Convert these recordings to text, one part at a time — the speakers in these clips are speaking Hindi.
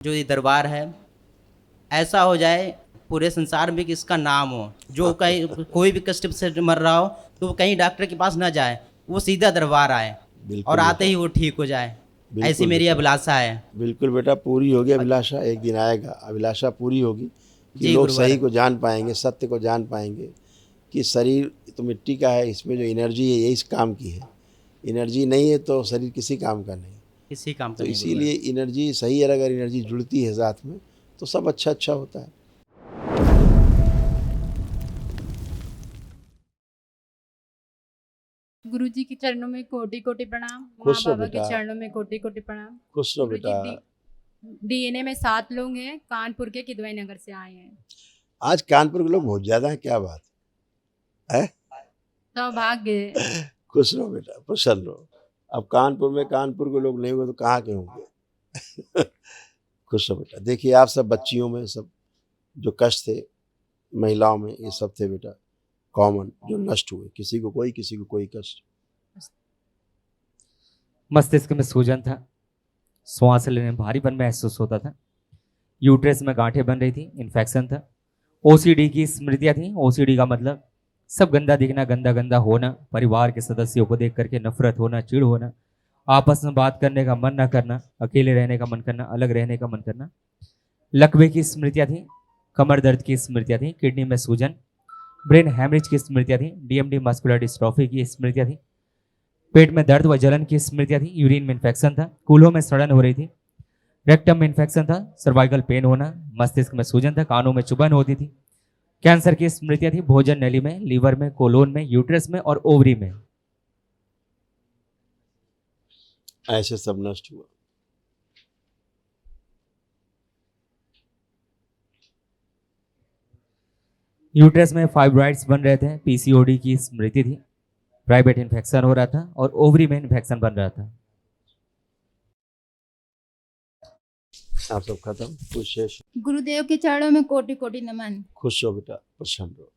जो ये दरबार है ऐसा हो जाए पूरे संसार में कि इसका नाम हो, जो कहीं कोई भी कष्ट से मर रहा हो तो वो कहीं डॉक्टर के पास ना जाए, वो सीधा दरबार आए और बिल्कुल आते बेटा, ही वो ठीक हो जाए। ऐसी बिल्कुल मेरी बेटा, अभिलाषा है। बिल्कुल बेटा, पूरी होगी अभिलाषा। एक दिन आएगा, अभिलाषा पूरी होगी कि जी लोग गुरुवर। सही को जान पाएंगे, सत्य को जान पाएंगे कि शरीर तो मिट्टी का है, इसमें जो एनर्जी है यही इस काम की है। एनर्जी नहीं है तो शरीर किसी काम का नहीं। किसी काम का तो नहीं गुरुवर। इसीलिए एनर्जी सही है, अगर एनर्जी जुड़ती है साथ में तो सब अच्छा अच्छा होता है। गुरु जी के चरणों में कोटि कोटि प्रणाम। माँ खुश रहो बाबा के बेटा, चरणों में कोटि कोटि प्रणाम। खुश रहो गुरु जी बेटा। डीएनए में 7 लोग हैं, कानपुर के किदवई नगर से आए हैं। आज कानपुर के लोग बहुत ज्यादा है, क्या बात है? सौभाग्य। खुश रहो बेटा, प्रसन्न रहो। अब कानपुर में कानपुर के लोग नहीं होंगे तो कहाँ के होंगे? खुश रहो बेटा। देखिए आप सब बच्चियों में सब जो कष्ट थे, महिलाओं में ये सब थे बेटा, कॉमन जो नष्ट हुए। किसी को कोई कष्ट। मस्तिष्क में सूजन था, श्वास लेने में भारीपन महसूस होता था, यूट्रस में गांठें बन रही थी, इन्फेक्शन था, ओसीडी की स्मृतियां थी। ओसीडी का मतलब सब गंदा दिखना, गंदा गंदा होना, परिवार के सदस्यों को देख करके नफरत होना, चिढ़ होना, आपस में बात करने का मन न करना, अकेले रहने का मन करना, अलग रहने का मन करना। लकवे की स्मृतियां थी, कमर दर्द की स्मृतियां थी, किडनी में सूजन, ब्रेन हैमरेज की स्मृतियां थी, डीएमडी मस्कुलर डिस्ट्रॉफी की स्मृतियां थी, पेट में दर्द व जलन की स्मृतियां थी, यूरिन में इन्फेक्शन था, कूल्हों में सड़न हो रही थी, रेक्टम में इन्फेक्शन था, सर्वाइकल पेन होना, मस्तिष्क में सूजन था, कानों में चुभन होती थी, कैंसर की स्मृतियां थी, भोजन नली में, लीवर में, कोलोन में, यूट्रस में और ओवरी में। ऐसे सब नष्ट हुआ। यूट्रस में फाइब्रॉइड्स बन रहे थे, पीसीओडी की स्मृति थी, प्राइवेट इन्फेक्शन हो रहा था और ओवरी में इन्फेक्शन बन रहा था। आप सब खत्म, कुछ शेष। गुरुदेव के चरणों में कोटि कोटि नमन। खुश रहो बेटा, प्रसन्न रहो।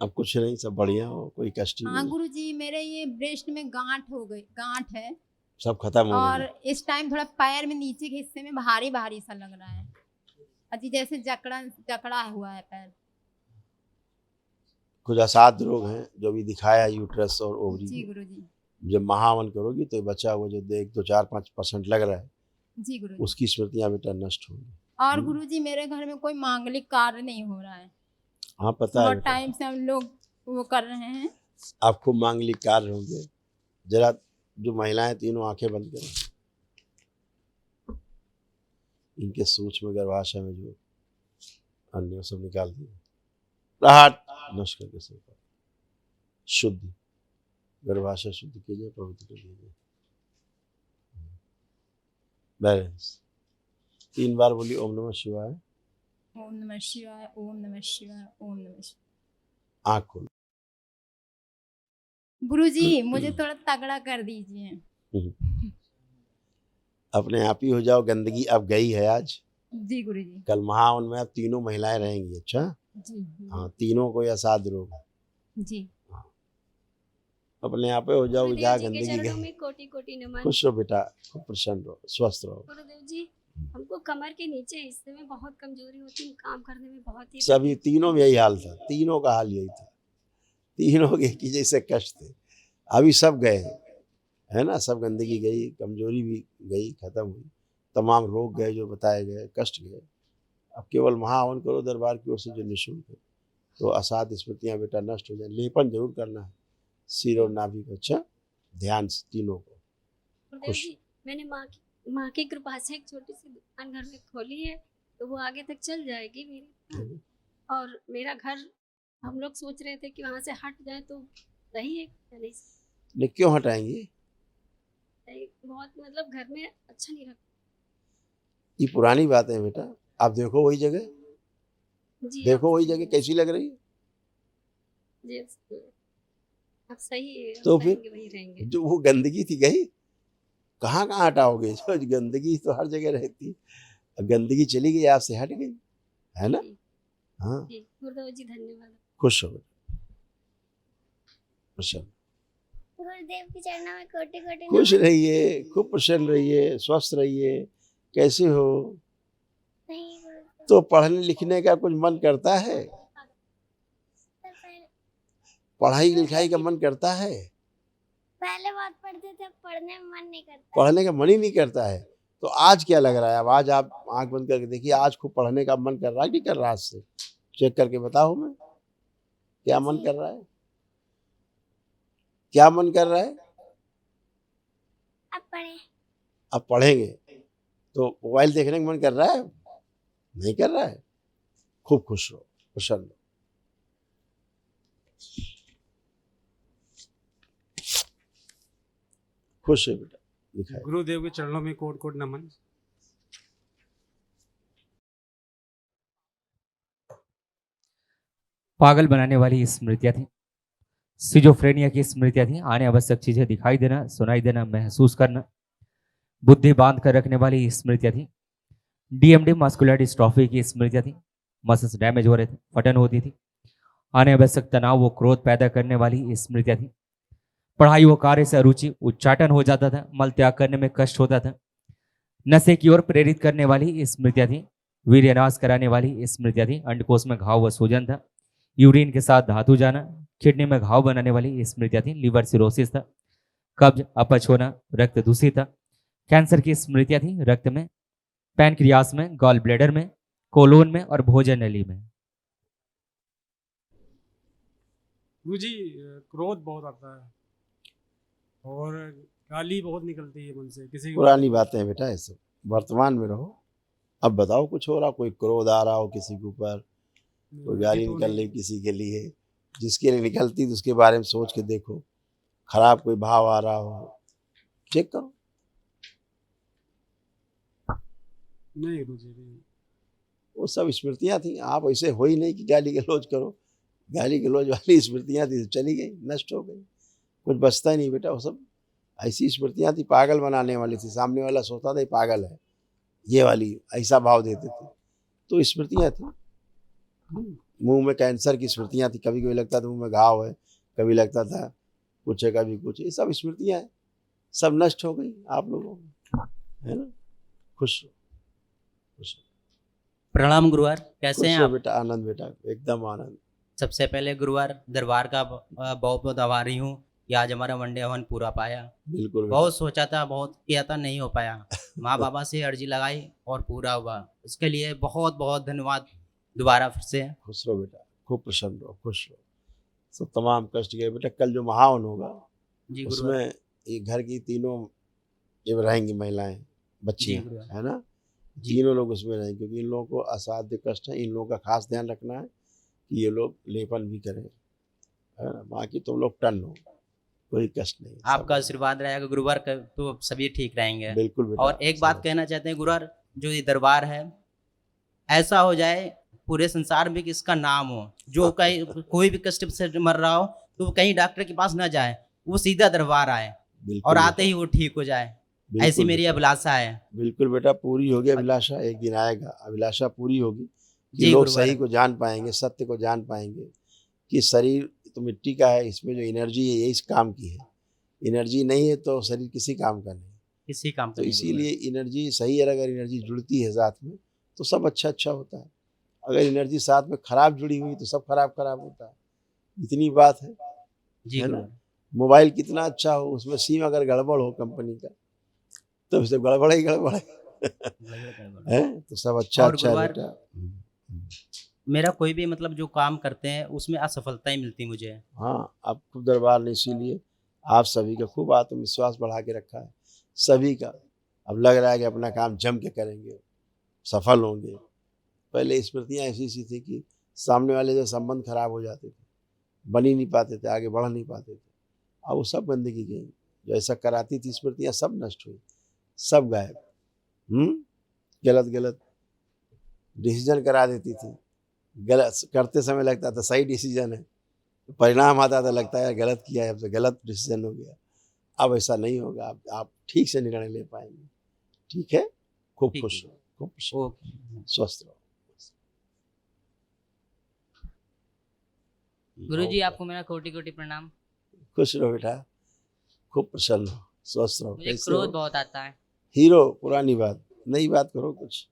अब कुछ नहीं, सब बढ़िया हो, कोई कष्ट ही हाँ नहीं। गुरु जी, मेरे ये ब्रेस्ट में गांठ हो गई, गांठ है सब खत्म हो और गया। इस टाइम थोड़ा पैर में नीचे के हिस्से में भारी भारी सा लग रहा है, अजी जैसे जकड़ा जकड़ा हुआ है पैर। कुछ असाध्य रोग हैं जो भी दिखाया यूट्रस और ओवरी जी में। गुरु जी। जब महावन करोगी तो ये बचा हुआ जो 1, 2, 4, 5% लग रहा है, जी गुरु जी। उसकी स्मृतियां बेटा नष्ट होंगी। और गुरु जी मेरे घर में कोई मांगलिक कार्य नहीं हो रहा है, हाँ पता है बहुत बेटा, टाइम से हम लोग वो कर रहे हैं। आपको मांगलिक कार्य होंगे। जरा जो महिलाएं तीनों आंखें बंद करें, इनके सूक्ष्म गर्भाशय में जो अन्य सब निकाल दिए, राहत नष्ट करके सब शुद्ध गर्भाशय शुद्ध कीजिए, पवित्र कर दीजिए। बैलेंस 3 बार बोली ओम नमः शिवाय। ओम नमः शिवाय, ओम नमः शिवाय, ओम नमः शिवाय। आँख खोलो। गुरु जी मुझे थोड़ा तगड़ा कर दीजिए। अपने आप ही हो जाओ। गंदगी अब गई है आज। जी गुरु जी। कल महावन में अब तीनों महिलाएं रहेंगी। अच्छा, जी हाँ, तीनों को असाध्य रोग है। जी। अपने आप ही हो जाओ, गुरुदेव जहाँ जी के गंदगी चरणों गई। में कोटि कोटि नमन। खुश रहो बेटा, खूब प्रसन्न रहो, स्वस्थ रहो। गुरुदेव जी, हमको कमर के नीचे हिस्से में बहुत कमजोरी होती है, काम करने में बहुत ही सभी तीनों में यही हाल था, तीनों का हाल यही था। तीनों के की जैसे कष्ट थे, अभी सब गए हैं, है ना। सब गंदगी गई, कमजोरी भी गई, खत्म हुई, तमाम रोग गए जो बताए गए, कष्ट गए। अब केवल महावन करो दरबार की ओर से जो निःशुल्क है, तो असाध्य स्मृतियाँ बेटा नष्ट हो जाए। लेपन जरूर करना है सिर और नाभि को, अच्छा ध्यान से तीनों को। गुरुदेव जी, मैंने माँ की कृपा से एक छोटी सी दुकान घर में खोली है, तो वो आगे तक चल जाएगी मेरी। और मेरा घर हम लोग सोच रहे थे कि वहाँ से हट जाए तो सही है, नहीं नहीं क्यों हटाएंगे? बहुत मतलब घर में अच्छा नहीं लगता। ये पुरानी बात है बेटा। आप देखो वही जगह, जी देखो वही जगह कैसी लग रही है। जी अब सही है, तो हम फिर रहेंगे, वही रहेंगे। जो वो गंदगी थी गई, कहाँ कहाँ हटाओगे? जो गंदगी तो हर जगह रहती है, गंदगी चली गई, आपसे हट गई, है ना। जी, हाँ, जी गुरुदेव जी धन्यवाद। खुश हो प्रसन्न, गुरुदेव के चरणों में कोटि कोटि खुश नमन। रहिए, खूब प्रसन्न रहिए, स्वस्थ रहिए, कैसे हो? नहीं गुरुजी। तो पढ़ने लिखने का कुछ मन करता है? पढ़ाई लिखाई का मन करता है? पहले बहुत पढ़ते थे, पढ़ने में मन नहीं करता। पढ़ने का मन ही नहीं करता है। तो आज क्या लग रहा है? अब आज आप आंख बंद करके देखिए, आज खूब पढ़ने का मन कर रहा है कि कर रहा है? आज से चेक करके बताओ हमें, क्या मन कर रहा है? क्या मन कर रहा है? अब पढ़े। अब पढ़ेंगे तो मोबाइल देखने का मन कर रहा है? नहीं कर रहा है? खूब खुश रहो, प्रसन्न रहो। खुश है बेटा, दिखाए। गुरुदेव के चरणों में कोट कोट नमन। पागल बनाने वाली स्मृतियां थी, सिजोफ्रेनिया की स्मृतियां थी। आने आवश्यक चीजें दिखाई देना, सुनाई देना, महसूस करना, बुद्धि बांध कर रखने वाली स्मृतियां थी। डीएमडी मस्कुलर डिस्ट्रॉफी की स्मृतियां थी, मसल्स डैमेज हो रहे थे, फटन होती थी। आने आवश्यक तनाव व क्रोध पैदा करने वाली स्मृतियां थी। पढ़ाई व कार्य से अरुचि, उच्चाटन हो जाता था, मल त्याग करने में कष्ट होता था। नशे की ओर प्रेरित करने वाली स्मृतियां थी, वीर्यनाश कराने वाली स्मृतियां थी। अंडकोश में घाव व सूजन था, यूरिन के साथ धातु जाना, किडनी में घाव बनाने वाली स्मृतियां थी। लिवर सिरोसिस था, कब्ज, अपच होना, रक्त दूषित था। कैंसर की स्मृतियां थी, रक्त में, पैनक्रियास में, गॉल ब्लैडर में, कोलोन में और भोजन नली में। गुरुजी क्रोध बहुत आता है और गाली बहुत निकलती है मन से किसी को। पुरानी बातें हैं बेटा, ये सब वर्तमान में रहो। अब बताओ, कुछ हो रहा, कोई क्रोध आ रहा हो किसी के ऊपर, कोई गाली तो निकल रही किसी के लिए, जिसके लिए निकलती तो उसके बारे में सोच के देखो। खराब कोई भाव आ रहा हो, चेक करो। नहीं गुरुजी नहीं। वो सब स्मृतियां थी। आप ऐसे हो ही नहीं कि गाली गलौज करो। गाली गलौज वाली स्मृतियां थी, चली गई, नष्ट हो गई, कुछ बचता ही नहीं बेटा। वो सब ऐसी स्मृतियां थी, पागल बनाने वाली थी। सामने वाला सोचता था ये पागल है, ये वाली ऐसा भाव देते थे। तो स्मृतियां थी। मुंह में कैंसर की स्मृतियां थी, कभी कभी लगता था मुंह में घाव है, कभी लगता था कुछ है, कभी कुछ। ये सब स्मृतियां हैं, सब नष्ट हो गई आप लोगों में, है ना। खुश रहो, खुश रहो, प्रणाम गुरुवार, कैसे खुश हैं रहो आप? बेटा, आनंद बेटा, एकदम आनंद। सबसे पहले गुरुवार दरबार का बहुत बहुत आभारी हूँ कि आज हमारा वनडे हवन पूरा पाया। बिल्कुल बेटा। बहुत सोचा था, बहुत किया था, नहीं हो पाया। माँ बाबा से अर्जी लगाई और पूरा हुआ। इसके लिए बहुत बहुत धन्यवाद दोबारा फिर से। खुश रहो बेटा, खूब प्रसन्न रहो, खुश रहो। सब तमाम कष्ट गए बेटा। कल जो महावन होगा जी गुरुवार। उसमें ये घर की तीनों ये रहेंगी महिलाएं, जी बच्चियां, गुरुवार। है ना। जी। तीनों लोग उसमें रहेंगे, क्योंकि इन लोगों को असाध्य कष्ट है। इन लोगों का खास ध्यान रखना है कि ये लोग लेपन भी करें, है ना। बाकी तुम लोग टन हो, कोई कष्ट नहीं। सब आपका आशीर्वाद रहेगा गुरुवार का तो सभी ठीक रहेंगे। बिल्कुल बेटा। और एक बात कहना चाहते हैं गुरुवार, जो ये दरबार है ऐसा हो जाए पूरे संसार में कि इसका नाम हो, जो कहीं कोई भी कष्ट से मर रहा हो तो वो कहीं डॉक्टर के पास ना जाए, वो सीधा दरबार आए बिल्कुल और बेटा, आते ही वो ठीक हो जाए। बिल्कुल ऐसी मेरी बेटा, अभिलाषा है। बिल्कुल बेटा, पूरी होगी अभिलाषा। एक दिन आएगा, अभिलाषा पूरी होगी कि जी लोग गुरुवार। सही को जान पाएंगे, सत्य को जान पाएंगे कि शरीर तो मिट्टी का है, इसमें जो एनर्जी है ये इस काम की है। एनर्जी नहीं है तो शरीर किसी काम का नहीं। किसी काम का तो नहीं इसीलिए एनर्जी सही है, अगर एनर्जी जुड़ती है साथ में तो सब अच्छा अच्छा होता है। अगर एनर्जी साथ में खराब जुड़ी हुई तो सब खराब खराब होता है। इतनी बात है, जी है ना। गुरुवार। मोबाइल कितना अच्छा हो, उसमें सिम अगर गड़बड़ हो कंपनी का तो उसे गड़बड़ ही गड़बड़ है, तो सब अच्छा और अच्छा है गुरुवार, बेटा। मेरा कोई भी मतलब जो काम करते हैं उसमें असफलता ही मिलती मुझे। हाँ, अब खूब दरबार ने इसीलिए आप सभी का खूब आत्मविश्वास बढ़ा के रखा है, सभी का। अब लग रहा है कि अपना काम जम के करेंगे, सफल होंगे। पहले स्मृतियाँ ऐसी सी थी कि सामने वाले से संबंध खराब हो जाते थे, बन ही नहीं पाते थे, आगे बढ़ नहीं पाते थे। अब वो सब गंदगी गई, जो ऐसा कराती थी स्मृतियाँ सब नष्ट हुई, सब गायब। गलत गलत डिसीजन करा देती थी, गलत करते समय लगता था सही डिसीजन है, परिणाम आता था लगता है गलत किया है, अब से गलत डिसीजन हो गया। अब ऐसा नहीं होगा, आप ठीक से निर्णय ले पाएंगे। ठीक है, खूब ठीक खुश है। रहो, खूब खुश रहो, ओके स्वस्थ रहो। गुरुजी आपको मेरा कोटि कोटि प्रणाम। खुश रहो बेटा, खूब प्रसन्न हो, स्वस्थ रहो। मुझे कैसे क्रोध हो? बहुत आता है। हीरो, पुरानी बात। नई बात करो कुछ।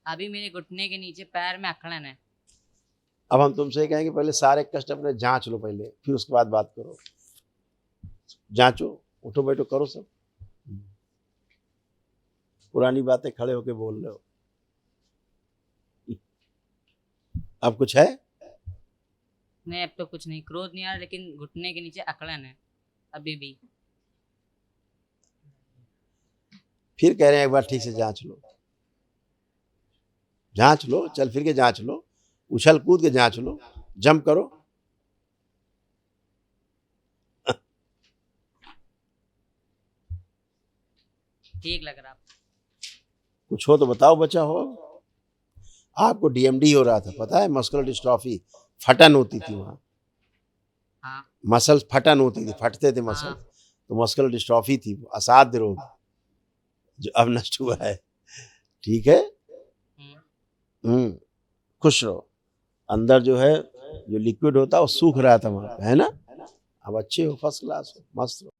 अभी मेरे घुटने के नीचे पैर में अकड़न है। अब हम तुमसे कहेंगे पहले सारे कष्ट अपने जांच लो पहले, फिर उसके बाद बात करो। जांचो, उठो बैठो करो सब। पुरानी बातें खड़े होके बोल रहे हो। अब कुछ है? नहीं, अब तो कुछ नहीं, क्रोध नहीं आ रहा, लेकिन घुटने के नीचे अकड़न है अभी भी। फिर कह रहे हैं एक बार ठीक से जांच लो। जांच लो, चल फिर के जांच लो, उछल कूद के जांच लो, जंप करो। ठीक लग रहा। कुछ हो तो बताओ, बचा हो। आपको डीएमडी हो रहा था, पता है? मस्कुलर डिस्ट्रॉफी, फटन होती थी वहाँ, हाँ मसल्स फटन होती थी, फटते थे मसल, हाँ। तो मस्कुलर डिस्ट्रॉफी थी, असाध्य रोग जो अब नष्ट हुआ है। ठीक है। खुश रहो। अंदर जो है, जो लिक्विड होता है वो सूख रहा था वहाँ पे, है ना? अब अच्छे हो, फर्स्ट क्लास हो, मस्त हो।